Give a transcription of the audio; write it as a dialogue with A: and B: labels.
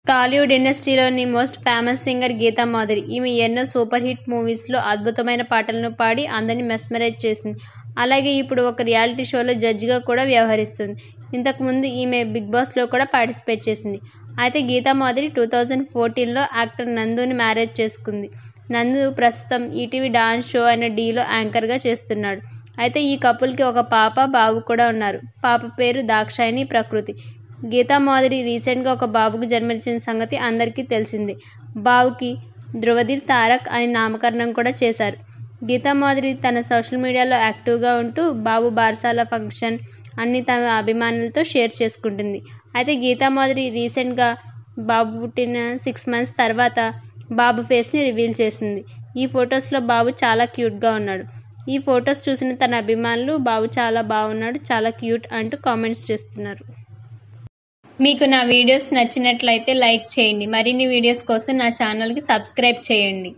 A: టాలీవుడ్ ఇండస్ట్రీలోని most famous singer Geetha Madhuri. ఈమె ఎన్నో సూపర్ హిట్ మూవీస్లో అద్భుతమైన పాటలను పాడి అందరినీ మెస్మరైజ్ చేసింది. అలాగే ఇప్పుడు ఒక రియాలిటీ షోలో జడ్జిగా కూడా వ్యవహరిస్తుంది. ఇంతకుముందు ఈమె బిగ్ బాస్లో కూడా పార్టిసిపేట్ చేసింది. అయితే గీతా మాధురి 2014లో యాక్టర్ నందుని మ్యారేజ్ చేసుకుంది. నందు ప్రస్తుతం ఈటీవీ డాన్స్ షో అయిన ఢీలో యాంకర్గా చేస్తున్నాడు. అయితే ఈ కపుల్కి ఒక పాప, బాబు కూడా ఉన్నారు. పాప పేరు దాక్షాయణి ప్రకృతి. గీతా మాధురి రీసెంట్గా ఒక బాబుకు జన్మనిచ్చిన సంగతి అందరికీ తెలిసిందే. బాబుకి ధృవధీర్ తారక్ అని నామకరణం కూడా చేశారు. గీతా మాధురి తన సోషల్ మీడియాలో యాక్టివ్గా ఉంటూ బాబు బారసాల ఫంక్షన్ అన్ని తమ అభిమానులతో షేర్ చేసుకుంటుంది. అయితే గీతా మాధురి రీసెంట్గా బాబు పుట్టిన 6 months తర్వాత బాబు ఫేస్ని రివీల్ చేసింది. ఈ ఫొటోస్లో బాబు చాలా క్యూట్గా ఉన్నాడు. ఈ ఫొటోస్ చూసిన తన అభిమానులు బాబు చాలా బాగున్నాడు, చాలా క్యూట్ అంటూ కామెంట్స్ చేస్తున్నారు. మీకు నా వీడియోస్ నచ్చినట్లయితే లైక్ చేయండి. మరిన్ని వీడియోస్ కోసం నా ఛానల్కి సబ్స్క్రైబ్ చేయండి.